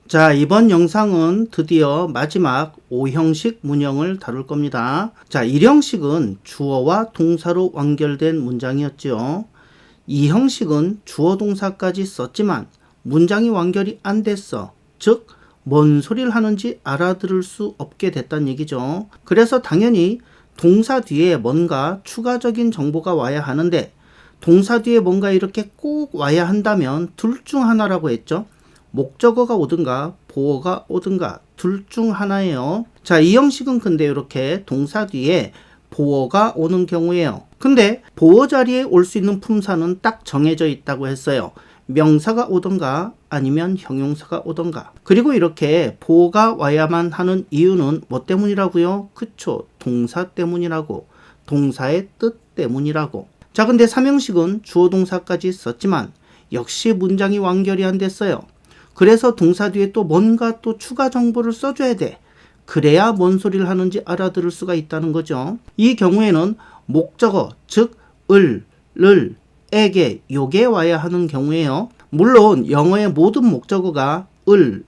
자, 이번 영상은 드디어 마지막 5형식 문형을 다룰 겁니다. 자, 1형식은 주어와 동사로 완결된 문장이었죠. 2형식은 주어 동사까지 썼지만 문장이 완결이 안 됐어. 즉, 뭔 소리를 하는지 알아들을 수 없게 됐다는 얘기죠. 그래서 당연히 동사 뒤에 뭔가 추가적인 정보가 와야 하는데 동사 뒤에 뭔가 이렇게 꼭 와야 한다면 둘 중 하나라고 했죠. 목적어가 오든가 보어가 오든가 둘 중 하나예요. 자, 이 형식은 근데 이렇게 동사 뒤에 보어가 오는 경우예요. 근데 보어 자리에 올 수 있는 품사는 딱 정해져 있다고 했어요. 명사가 오던가 아니면 형용사가 오던가. 그리고 이렇게 보어가 와야만 하는 이유는 뭐 때문이라고요? 그쵸, 동사 때문이라고. 동사의 뜻 때문이라고. 자, 근데 3형식은 주어 동사까지 썼지만 역시 문장이 완결이 안 됐어요. 그래서 동사 뒤에 또 뭔가 또 추가 정보를 써줘야 돼. 그래야 뭔 소리를 하는지 알아들을 수가 있다는 거죠. 이 경우에는 목적어, 즉 을, 에게, 요게 와야 하는 경우에요. 물론 영어의 모든 목적어가 을,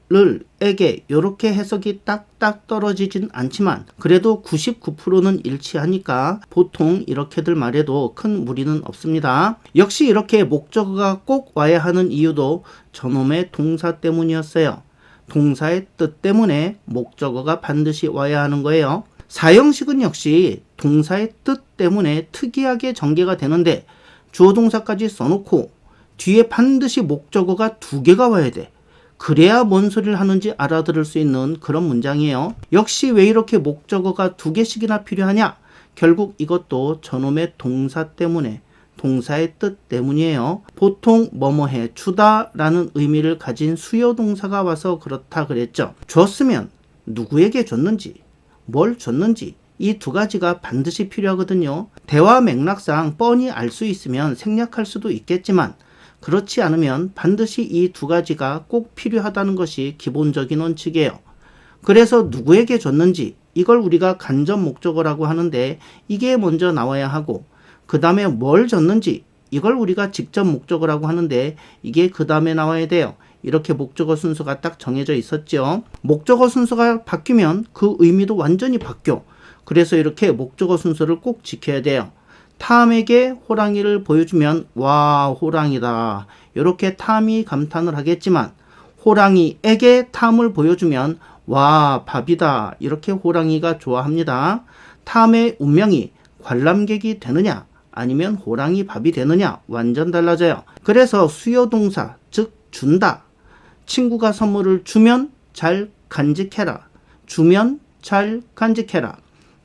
에게 요렇게 해석이 딱딱 떨어지진 않지만 그래도 99%는 일치하니까 보통 이렇게들 말해도 큰 무리는 없습니다. 역시 이렇게 목적어가 꼭 와야 하는 이유도 저놈의 동사 때문이었어요. 동사의 뜻 때문에 목적어가 반드시 와야 하는 거예요. 4형식은 역시 동사의 뜻 때문에 특이하게 전개가 되는데 주어 동사까지 써놓고 뒤에 반드시 목적어가 2개가 와야 돼. 그래야 뭔 소리를 하는지 알아들을 수 있는 그런 문장이에요. 역시 왜 이렇게 목적어가 2개씩이나 필요하냐? 결국 이것도 저놈의 동사 때문에, 동사의 뜻 때문이에요. 보통 뭐뭐해 주다 라는 의미를 가진 수요 동사가 와서 그렇다 그랬죠. 줬으면 누구에게 줬는지, 뭘 줬는지 이 2가지가 반드시 필요하거든요. 대화 맥락상 뻔히 알 수 있으면 생략할 수도 있겠지만 그렇지 않으면 반드시 이 2가지가 꼭 필요하다는 것이 기본적인 원칙이에요. 그래서 누구에게 줬는지 이걸 우리가 간접 목적어라고 하는데 이게 먼저 나와야 하고 그 다음에 뭘 줬는지 이걸 우리가 직접 목적어라고 하는데 이게 그 다음에 나와야 돼요. 이렇게 목적어 순서가 딱 정해져 있었죠. 목적어 순서가 바뀌면 그 의미도 완전히 바뀌어. 그래서 이렇게 목적어 순서를 꼭 지켜야 돼요. 탐에게 호랑이를 보여주면 와, 호랑이다. 이렇게 탐이 감탄을 하겠지만 호랑이에게 탐을 보여주면 와, 밥이다. 이렇게 호랑이가 좋아합니다. 탐의 운명이 관람객이 되느냐 아니면 호랑이 밥이 되느냐 완전 달라져요. 그래서 수요동사, 즉 준다. 친구가 선물을 주면 잘 간직해라. 주면 잘 간직해라.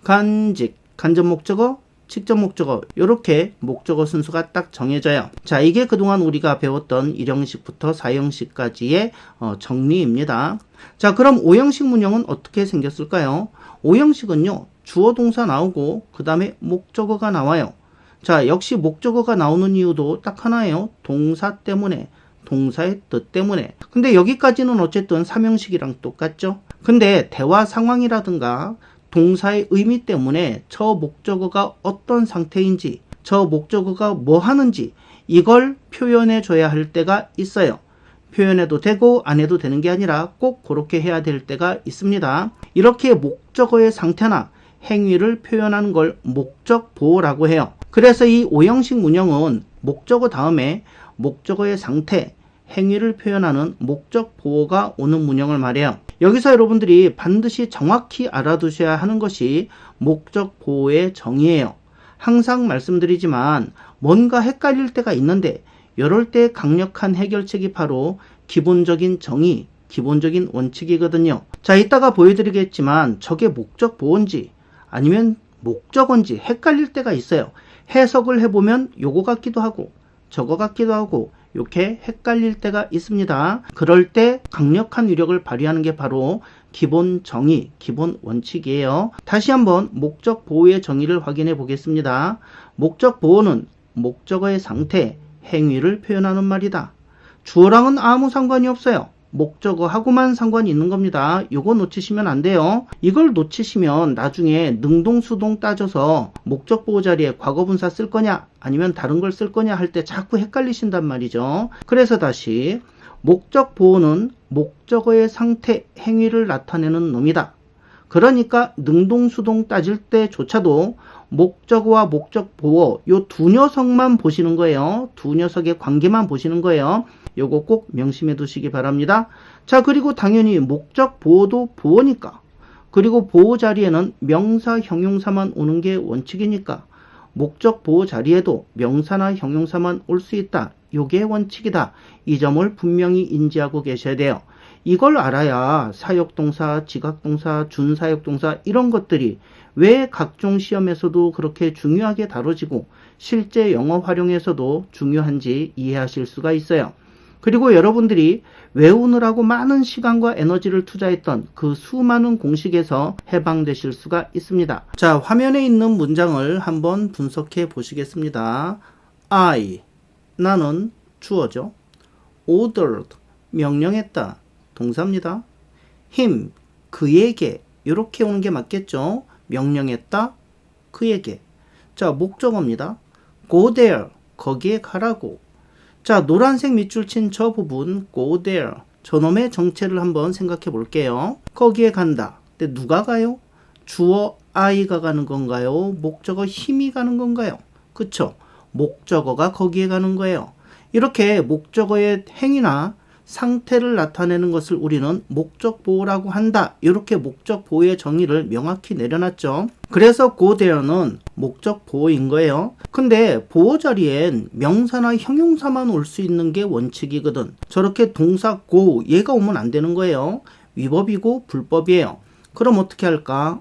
간직, 간접 목적어, 직접 목적어 이렇게 목적어 순서가 딱 정해져요. 자, 이게 그동안 우리가 배웠던 1형식부터 4형식까지의 정리입니다. 자, 그럼 5형식 문형은 어떻게 생겼을까요? 5형식은요. 주어 동사 나오고 그 다음에 목적어가 나와요. 자, 역시 목적어가 나오는 이유도 딱 하나예요. 동사 때문에, 동사의 뜻 때문에. 근데 여기까지는 어쨌든 3형식이랑 똑같죠? 근데 대화 상황이라든가 동사의 의미 때문에 저 목적어가 어떤 상태인지, 저 목적어가 뭐 하는지 이걸 표현해 줘야 할 때가 있어요. 표현해도 되고 안 해도 되는 게 아니라 꼭 그렇게 해야 될 때가 있습니다. 이렇게 목적어의 상태나 행위를 표현하는 걸 목적 보호라고 해요. 그래서 이 5형식 문형은 목적어 다음에 목적어의 상태, 행위를 표현하는 목적 보호가 오는 문형을 말해요. 여기서 여러분들이 반드시 정확히 알아두셔야 하는 것이 목적 보호의 정의예요. 항상 말씀드리지만 뭔가 헷갈릴 때가 있는데 이럴 때 강력한 해결책이 바로 기본적인 정의, 기본적인 원칙이거든요. 자, 이따가 보여드리겠지만 저게 목적 보호인지 아니면 목적어인지 헷갈릴 때가 있어요. 해석을 해보면 요거 같기도 하고 저거 같기도 하고 이렇게 헷갈릴 때가 있습니다. 그럴 때 강력한 위력을 발휘하는 게 바로 기본 정의, 기본 원칙이에요. 다시 한번 목적 보호의 정의를 확인해 보겠습니다. 목적 보호는 목적어의 상태, 행위를 표현하는 말이다. 주어랑은 아무 상관이 없어요. 목적어하고만 상관이 있는 겁니다. 이거 놓치시면 안 돼요. 이걸 놓치시면 나중에 능동수동 따져서 목적보호 자리에 과거분사 쓸 거냐 아니면 다른 걸 쓸 거냐 할 때 자꾸 헷갈리신단 말이죠. 그래서 다시 목적 보호는 목적어의 상태, 행위를 나타내는 놈이다. 그러니까 능동수동 따질 때조차도 목적어와 목적 보호 요 두 녀석만 보시는 거예요. 두 녀석의 관계만 보시는 거예요. 요거 꼭 명심해 두시기 바랍니다. 자, 그리고 당연히 목적 보호도 보호니까. 그리고 보호 자리에는 명사, 형용사만 오는 게 원칙이니까 목적 보호 자리에도 명사나 형용사만 올 수 있다. 요게 원칙이다. 이 점을 분명히 인지하고 계셔야 돼요. 이걸 알아야 사역동사, 지각동사, 준사역동사 이런 것들이 왜 각종 시험에서도 그렇게 중요하게 다뤄지고 실제 영어 활용에서도 중요한지 이해하실 수가 있어요. 그리고 여러분들이 외우느라고 많은 시간과 에너지를 투자했던 그 수많은 공식에서 해방되실 수가 있습니다. 자, 화면에 있는 문장을 한번 분석해 보시겠습니다. I, 나는 주어죠. ordered, 명령했다. 동사입니다. him, 그에게 이렇게 오는 게 맞겠죠. 명령했다. 그에게. 자, 목적어입니다. go there, 거기에 가라고. 자, 노란색 밑줄 친 저 부분 go there, 저놈의 정체를 한번 생각해 볼게요. 거기에 간다. 근데 누가 가요? 주어 I가 가는 건가요? 목적어 힘이 가는 건가요? 그쵸? 목적어가 거기에 가는 거예요. 이렇게 목적어의 행위나 상태를 나타내는 것을 우리는 목적 보호라고 한다. 이렇게 목적 보호의 정의를 명확히 내려놨죠. 그래서 go there는 목적 보호인 거예요. 근데 보호 자리엔 명사나 형용사만 올 수 있는 게 원칙이거든. 저렇게 동사 go 얘가 오면 안 되는 거예요. 위법이고 불법이에요. 그럼 어떻게 할까?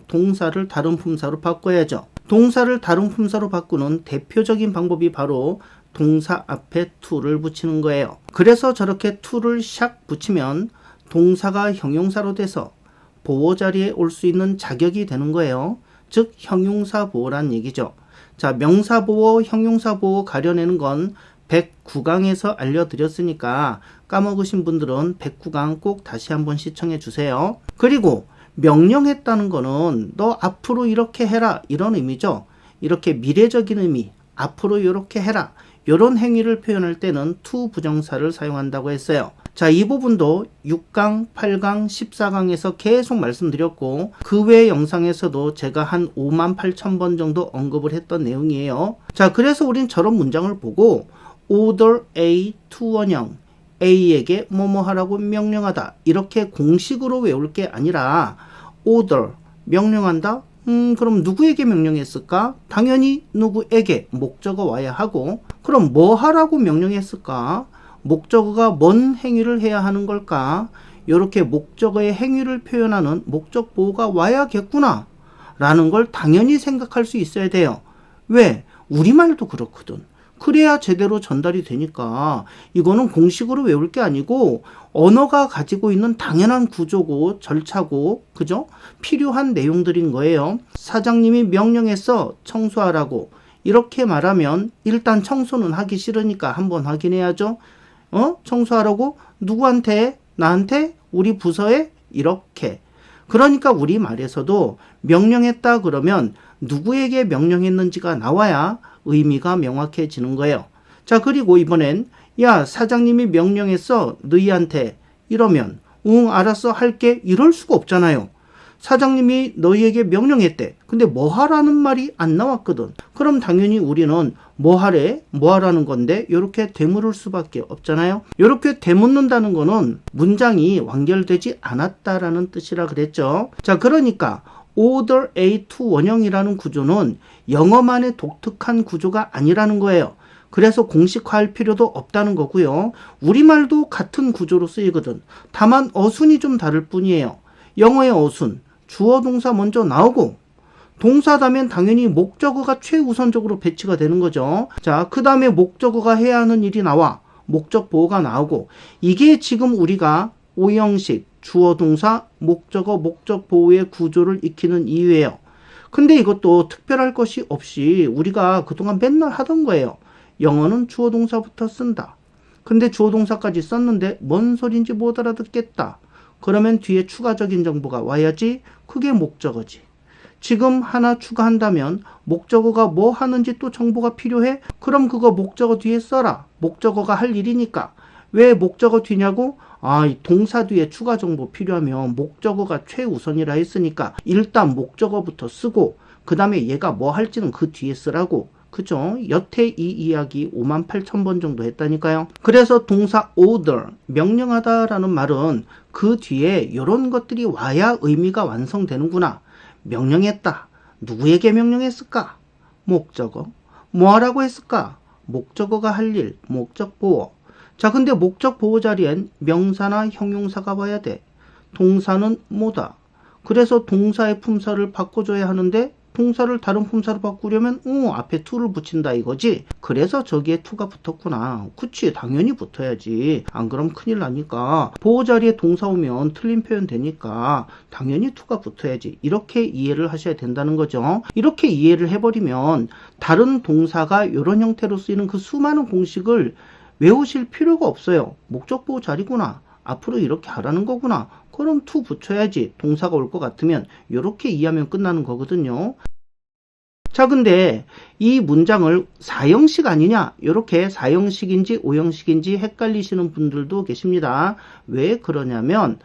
동사를 다른 품사로 바꿔야죠. 동사를 다른 품사로 바꾸는 대표적인 방법이 바로 동사 앞에 to를 붙이는 거예요. 그래서 저렇게 to를 샥 붙이면 동사가 형용사로 돼서 보호 자리에 올 수 있는 자격이 되는 거예요. 즉 형용사 보호란 얘기죠. 자, 명사 보호, 형용사 보호 가려내는 건 109강에서 알려드렸으니까 까먹으신 분들은 109강 꼭 다시 한번 시청해 주세요. 그리고 명령했다는 거는 너 앞으로 이렇게 해라 이런 의미죠. 이렇게 미래적인 의미, 앞으로 이렇게 해라 이런 행위를 표현할 때는 to 부정사를 사용한다고 했어요. 자, 이 부분도 6강, 8강, 14강에서 계속 말씀드렸고 그 외 영상에서도 제가 한 58,000번 정도 언급을 했던 내용이에요. 자, 그래서 우린 저런 문장을 보고 order A to 원형, A에게 뭐뭐 하라고 명령하다 이렇게 공식으로 외울 게 아니라 order, 명령한다? 그럼 누구에게 명령했을까? 당연히 누구에게 목적어 와야 하고 그럼 뭐 하라고 명령했을까? 목적어가 뭔 행위를 해야 하는 걸까? 이렇게 목적어의 행위를 표현하는 목적 보호가 와야겠구나 라는 걸 당연히 생각할 수 있어야 돼요. 왜? 우리말도 그렇거든. 그래야 제대로 전달이 되니까 이거는 공식으로 외울 게 아니고 언어가 가지고 있는 당연한 구조고 절차고 그죠? 필요한 내용들인 거예요. 사장님이 명령해서 청소하라고 이렇게 말하면 일단 청소는 하기 싫으니까 한번 확인해야죠. 청소하라고? 누구한테? 나한테? 우리 부서에? 이렇게. 그러니까 우리 말에서도 명령했다 그러면 누구에게 명령했는지가 나와야 의미가 명확해지는 거예요. 자, 그리고 이번엔 야, 사장님이 명령했어 너희한테 이러면 응 알았어 할게 이럴 수가 없잖아요. 사장님이 너희에게 명령했대. 근데 뭐 하라는 말이 안 나왔거든. 그럼 당연히 우리는 뭐 하래? 뭐 하라는 건데 이렇게 되물을 수밖에 없잖아요. 이렇게 되묻는다는 거는 문장이 완결되지 않았다라는 뜻이라 그랬죠. 자, 그러니까 order A to 원형이라는 구조는 영어만의 독특한 구조가 아니라는 거예요. 그래서 공식화할 필요도 없다는 거고요. 우리말도 같은 구조로 쓰이거든. 다만 어순이 좀 다를 뿐이에요. 영어의 어순, 주어 동사 먼저 나오고 동사다면 당연히 목적어가 최우선적으로 배치가 되는 거죠. 자, 그 다음에 목적어가 해야 하는 일이 나와. 목적 보호가 나오고 이게 지금 우리가 오형식, 주어 동사, 목적어, 목적 보호의 구조를 익히는 이유예요. 근데 이것도 특별할 것이 없이 우리가 그동안 맨날 하던 거예요. 영어는 주어 동사부터 쓴다. 근데 주어 동사까지 썼는데 뭔 소린지 못 알아듣겠다. 그러면 뒤에 추가적인 정보가 와야지. 그게 목적어지. 지금 하나 추가한다면 목적어가 뭐 하는지 또 정보가 필요해? 그럼 그거 목적어 뒤에 써라. 목적어가 할 일이니까. 왜 목적어 뒤냐고? 이 동사 뒤에 추가 정보 필요하면 목적어가 최우선이라 했으니까 일단 목적어부터 쓰고 그 다음에 얘가 뭐 할지는 그 뒤에 쓰라고. 그죠? 여태 이 이야기 58,000번 정도 했다니까요. 그래서 동사 order, 명령하다라는 말은 그 뒤에 이런 것들이 와야 의미가 완성되는구나. 명령했다. 누구에게 명령했을까? 목적어. 뭐 하라고 했을까? 목적어가 할 일, 목적 보호. 자, 근데 목적 보호 자리엔 명사나 형용사가 와야 돼. 동사는 뭐다? 그래서 동사의 품사를 바꿔줘야 하는데 동사를 다른 품사로 바꾸려면 앞에 to를 붙인다 이거지. 그래서 저기에 to가 붙었구나. 그치, 당연히 붙어야지. 안 그럼 큰일 나니까. 보호 자리에 동사 오면 틀린 표현 되니까 당연히 to가 붙어야지. 이렇게 이해를 하셔야 된다는 거죠. 이렇게 이해를 해버리면 다른 동사가 이런 형태로 쓰이는 그 수많은 공식을 외우실 필요가 없어요. 목적 보호 자리구나. 앞으로 이렇게 하라는 거구나. 그럼 to 붙여야지. 동사가 올 것 같으면 이렇게 이해하면 끝나는 거거든요. 자, 근데 이 문장을 4형식 아니냐? 이렇게 4형식인지 5형식인지 헷갈리시는 분들도 계십니다. 왜 그러냐면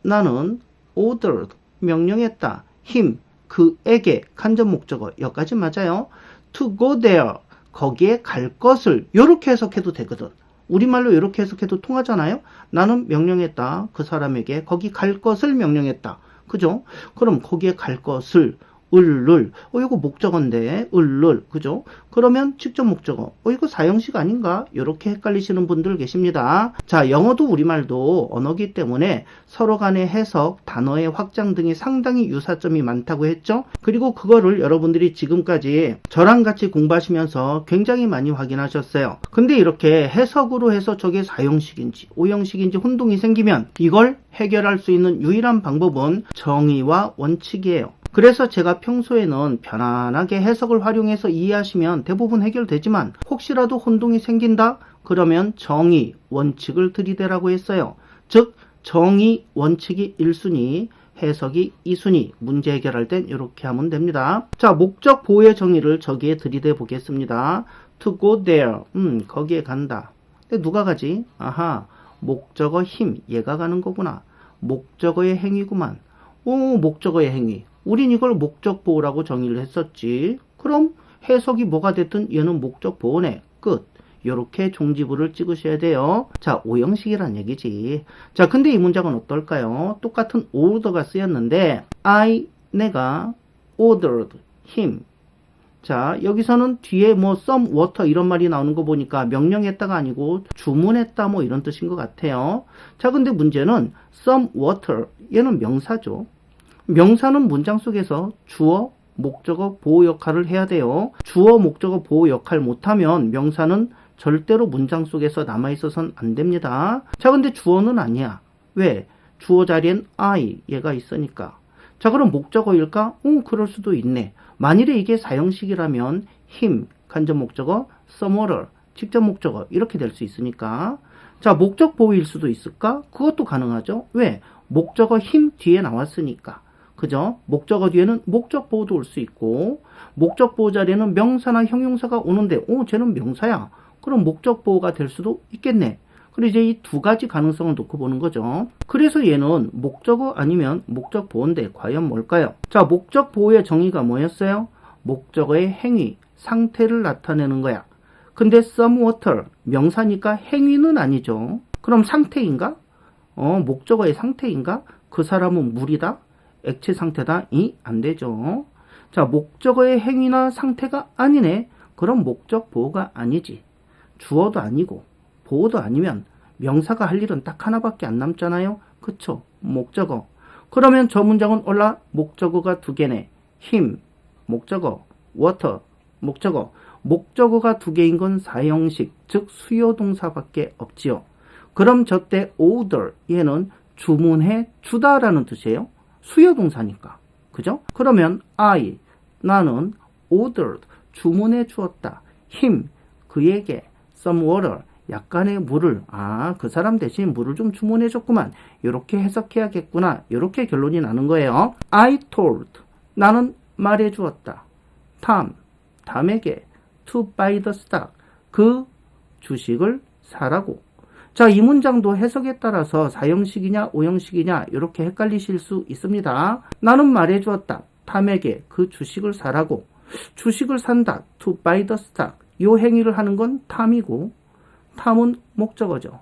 나는 ordered, 명령했다. him, 그에게, 간접 목적어, 여기까지 맞아요. to go there, 거기에 갈 것을 이렇게 해석해도 되거든. 우리말로 이렇게 해석해도 통하잖아요. 나는 명령했다. 그 사람에게 거기 갈 것을 명령했다. 그죠? 그럼 거기에 갈 것을 을을 이거 목적어인데 을을 그죠? 그러면 직접 목적어 이거 4형식 아닌가? 이렇게 헷갈리시는 분들 계십니다. 자, 영어도 우리말도 언어기 때문에 서로 간의 해석, 단어의 확장 등이 상당히 유사점이 많다고 했죠? 그리고 그거를 여러분들이 지금까지 저랑 같이 공부하시면서 굉장히 많이 확인하셨어요. 근데 이렇게 해석으로 해서 저게 4형식인지 5형식인지 혼동이 생기면 이걸 해결할 수 있는 유일한 방법은 정의와 원칙이에요. 그래서 제가 평소에는 편안하게 해석을 활용해서 이해하시면 대부분 해결되지만 혹시라도 혼동이 생긴다? 그러면 정의, 원칙을 들이대라고 했어요. 즉 정의, 원칙이 1순위, 해석이 2순위, 문제 해결할 땐 이렇게 하면 됩니다. 자, 목적 보호의 정의를 저기에 들이대 보겠습니다. To go there, 거기에 간다. 근데 누가 가지? 목적어 힘, 얘가 가는 거구나. 목적어의 행위구만. 목적어의 행위. 우린 이걸 목적 보호라고 정의를 했었지. 그럼 해석이 뭐가 됐든 얘는 목적 보호네. 끝. 요렇게 종지부를 찍으셔야 돼요. 자, 5형식이란 얘기지. 자, 근데 이 문장은 어떨까요? 똑같은 order가 쓰였는데 내가 ordered him. 자, 여기서는 뒤에 some water 이런 말이 나오는 거 보니까 명령했다가 아니고 주문했다 이런 뜻인 것 같아요. 자, 근데 문제는 some water, 얘는 명사죠. 명사는 문장 속에서 주어, 목적어, 보호 역할을 해야 돼요. 주어, 목적어, 보호 역할 못하면 명사는 절대로 문장 속에서 남아있어서는 안 됩니다. 자, 근데 주어는 아니야. 왜? 주어 자리엔 얘가 있으니까. 자, 그럼 목적어일까? 그럴 수도 있네. 만일에 이게 4형식이라면 him, 간접 목적어, some water, 직접 목적어 이렇게 될 수 있으니까. 자, 목적 보호일 수도 있을까? 그것도 가능하죠. 왜? 목적어 him 뒤에 나왔으니까. 그죠? 목적어 뒤에는 목적 보호도 올 수 있고 목적 보호 자리에는 명사나 형용사가 오는데 쟤는 명사야. 그럼 목적 보호가 될 수도 있겠네. 그리고 이제 이 두 가지 가능성을 놓고 보는 거죠. 그래서 얘는 목적어 아니면 목적 보호인데 과연 뭘까요? 자, 목적 보호의 정의가 뭐였어요? 목적어의 행위, 상태를 나타내는 거야. 근데 some water, 명사니까 행위는 아니죠. 그럼 상태인가? 목적어의 상태인가? 그 사람은 물이다? 액체 상태다? 안 되죠. 자, 목적어의 행위나 상태가 아니네. 그럼 목적 보호가 아니지. 주어도 아니고 보호도 아니면 명사가 할 일은 딱 하나밖에 안 남잖아요. 그쵸? 목적어. 그러면 저 문장은 목적어가 두 개네. him, 목적어, water, 목적어. 목적어가 두 개인 건 4형식, 즉 수요 동사밖에 없지요. 그럼 저때 order, 얘는 주문해 주다라는 뜻이에요. 수요 동사니까. 그죠? 그러면 나는 ordered, 주문해 주었다. him, 그에게 some water, 약간의 물을, 그 사람 대신 물을 좀 주문해 줬구만. 이렇게 해석해야겠구나. 이렇게 결론이 나는 거예요. I told, 나는 말해 주었다. Tom에게 to buy the stock, 그 주식을 사라고. 자, 이 문장도 해석에 따라서 4형식이냐 5형식이냐 이렇게 헷갈리실 수 있습니다. 나는 말해주었다. 탐에게 그 주식을 사라고. 주식을 산다. to buy the stock. 이 행위를 하는 건 탐이고 탐은 목적어죠.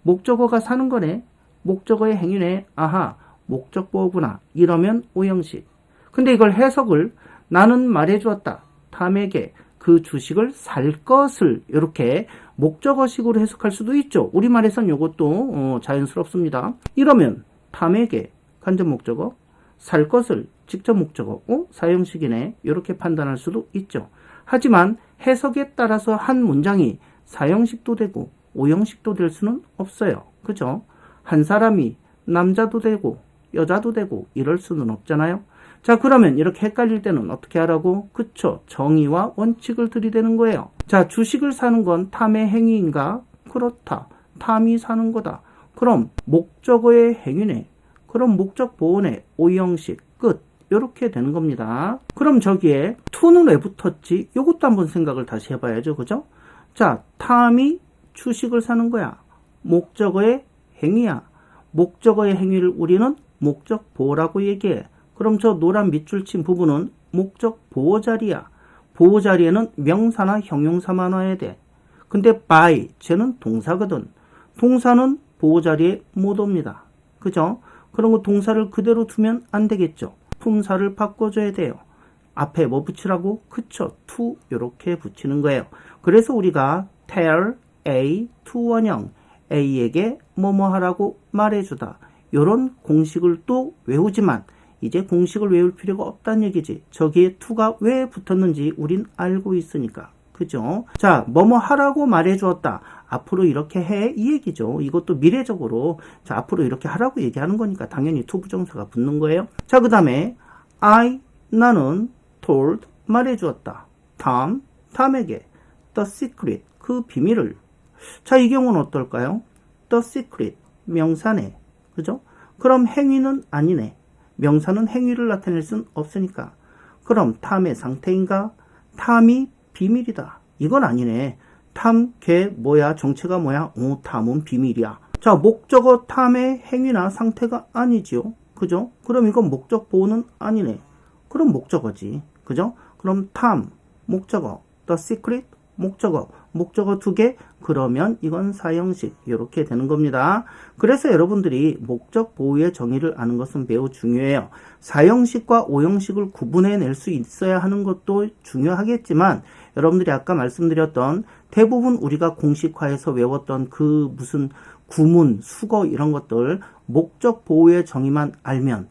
목적어가 사는 거네. 목적어의 행위네. 아하, 목적보어구나. 이러면 5형식. 근데 이걸 해석을 나는 말해주었다. 탐에게 그 주식을 살 것을 이렇게 목적어식으로 해석할 수도 있죠. 우리말에선 이것도 자연스럽습니다. 이러면 탐에게 간접 목적어, 살 것을 직접 목적어, 사형식이네. 이렇게 판단할 수도 있죠. 하지만 해석에 따라서 한 문장이 사형식도 되고 5형식도 될 수는 없어요. 그죠? 한 사람이 남자도 되고 여자도 되고 이럴 수는 없잖아요. 자, 그러면 이렇게 헷갈릴 때는 어떻게 하라고? 그쵸. 정의와 원칙을 들이대는 거예요. 자, 주식을 사는 건 탐의 행위인가? 그렇다. 탐이 사는 거다. 그럼 목적어의 행위네. 그럼 목적 보호네. 5형식 끝. 이렇게 되는 겁니다. 그럼 저기에 to는 왜 붙었지? 이것도 한번 생각을 다시 해봐야죠. 그죠? 자, 탐이 주식을 사는 거야. 목적어의 행위야. 목적어의 행위를 우리는 목적 보호라고 얘기해. 그럼 저 노란 밑줄 친 부분은 목적 보호 자리야. 보호 자리에는 명사나 형용사만 와야 돼. 근데 by, 쟤는 동사거든. 동사는 보호 자리에 못 옵니다. 그죠? 그런 거 동사를 그대로 두면 안 되겠죠. 품사를 바꿔줘야 돼요. 앞에 뭐 붙이라고? 그쵸. to 이렇게 붙이는 거예요. 그래서 우리가 tell A to 원형, A에게 뭐뭐 하라고 말해주다. 이런 공식을 또 외우지만 이제 공식을 외울 필요가 없다는 얘기지. 저기에 to가 왜 붙었는지 우린 알고 있으니까. 그죠? 자, 뭐뭐 하라고 말해주었다. 앞으로 이렇게 해. 이 얘기죠. 이것도 미래적으로 자, 앞으로 이렇게 하라고 얘기하는 거니까 당연히 to 부정사가 붙는 거예요. 자, 그 다음에 나는 told 말해주었다. 탐에게 the secret 그 비밀을. 자, 이 경우는 어떨까요? the secret 명사네. 그죠? 그럼 행위는 아니네. 명사는 행위를 나타낼 순 없으니까. 그럼 탐의 상태인가? 탐이 비밀이다. 이건 아니네. 탐, 걔 뭐야? 정체가 뭐야? 탐은 비밀이야. 자, 목적어 탐의 행위나 상태가 아니지요. 그죠? 그럼 이건 목적 보호는 아니네. 그럼 목적어지. 그죠? 그럼 탐, 목적어, the secret, 목적어 두 개, 그러면 이건 사형식 이렇게 되는 겁니다. 그래서 여러분들이 목적 보호의 정의를 아는 것은 매우 중요해요. 사형식과 5형식을 구분해낼 수 있어야 하는 것도 중요하겠지만 여러분들이 아까 말씀드렸던 대부분 우리가 공식화해서 외웠던 그 무슨 구문, 수거 이런 것들 목적 보호의 정의만 알면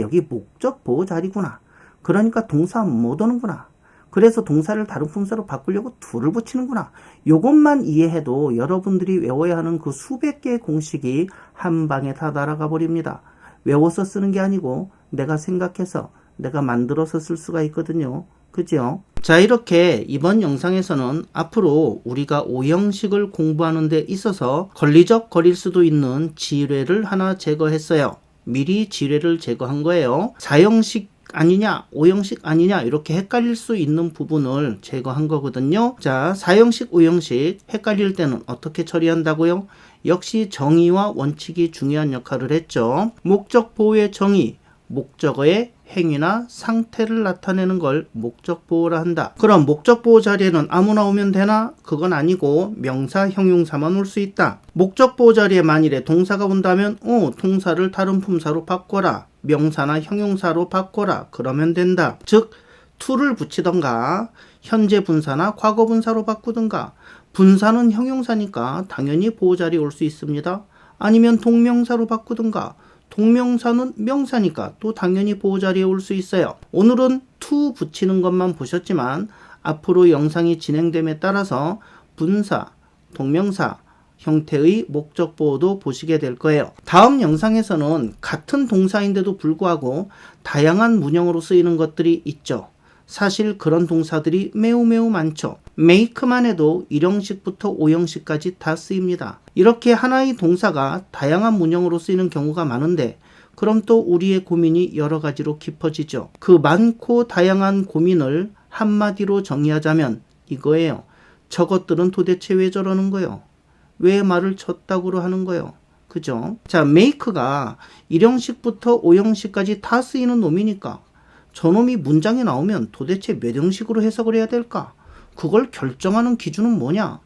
여기 목적 보호 자리구나. 그러니까 동사 못 오는구나. 그래서 동사를 다른 품사로 바꾸려고 to를 붙이는구나. 요것만 이해해도 여러분들이 외워야 하는 그 수백 개의 공식이 한 방에 다 날아가 버립니다. 외워서 쓰는 게 아니고 내가 생각해서 내가 만들어서 쓸 수가 있거든요. 그죠? 자, 이렇게 이번 영상에서는 앞으로 우리가 5형식을 공부하는 데 있어서 걸릴 수도 있는 지뢰를 하나 제거했어요. 미리 지뢰를 제거한 거예요. 4형식 아니냐 5형식 아니냐 이렇게 헷갈릴 수 있는 부분을 제거한 거거든요. 자, 4형식 5형식 헷갈릴 때는 어떻게 처리한다고요? 역시 정의와 원칙이 중요한 역할을 했죠. 목적 보호의 정의, 목적어의 행위나 상태를 나타내는 걸 목적 보호라 한다. 그럼 목적 보호 자리에는 아무나 오면 되나? 그건 아니고 명사, 형용사만 올 수 있다. 목적 보호 자리에 만일에 동사가 온다면 동사를 다른 품사로 바꿔라. 명사나 형용사로 바꿔라. 그러면 된다. 즉 to를 붙이던가 현재 분사나 과거 분사로 바꾸든가. 분사는 형용사니까 당연히 보호 자리에 올 수 있습니다. 아니면 동명사로 바꾸든가. 동명사는 명사니까 또 당연히 보호 자리에 올 수 있어요. 오늘은 to 붙이는 것만 보셨지만 앞으로 영상이 진행됨에 따라서 분사, 동명사, 형태의 목적 보호도 보시게 될 거예요. 다음 영상에서는 같은 동사인데도 불구하고 다양한 문형으로 쓰이는 것들이 있죠. 사실 그런 동사들이 매우 많죠. make만 해도 1형식부터 5형식까지 다 쓰입니다. 이렇게 하나의 동사가 다양한 문형으로 쓰이는 경우가 많은데 그럼 또 우리의 고민이 여러 가지로 깊어지죠. 그 많고 다양한 고민을 한마디로 정의하자면 이거예요. 저것들은 도대체 왜 저러는 거요? 왜 말을 쳤다고 하는 거예요. 그죠? 자, make가 1형식부터 5형식까지 다 쓰이는 놈이니까 저놈이 문장에 나오면 도대체 몇 형식으로 해석을 해야 될까? 그걸 결정하는 기준은 뭐냐?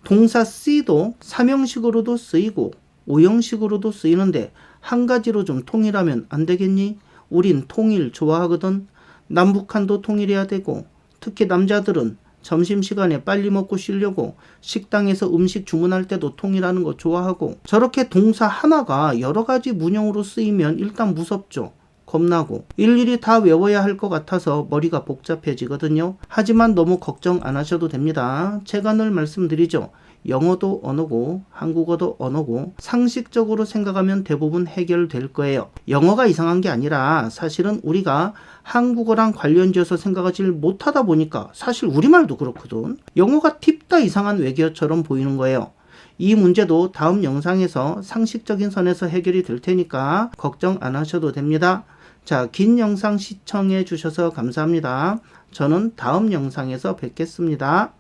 동사 C도 3형식으로도 쓰이고 5형식으로도 쓰이는데 한 가지로 좀 통일하면 안 되겠니? 우린 통일 좋아하거든. 남북한도 통일해야 되고 특히 남자들은 점심시간에 빨리 먹고 쉬려고 식당에서 음식 주문할 때도 통일하는 거 좋아하고 저렇게 동사 하나가 여러 가지 문형으로 쓰이면 일단 무섭죠. 겁나고 일일이 다 외워야 할 것 같아서 머리가 복잡해지거든요. 하지만 너무 걱정 안 하셔도 됩니다. 제가 늘 말씀드리죠. 영어도 언어고 한국어도 언어고 상식적으로 생각하면 대부분 해결될 거예요. 영어가 이상한 게 아니라 사실은 우리가 한국어랑 관련지어서 생각하지 못하다 보니까 사실 우리말도 그렇거든. 영어가 팁다 이상한 외계어처럼 보이는 거예요. 이 문제도 다음 영상에서 상식적인 선에서 해결이 될 테니까 걱정 안 하셔도 됩니다. 자, 긴 영상 시청해 주셔서 감사합니다. 저는 다음 영상에서 뵙겠습니다.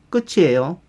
끝이에요.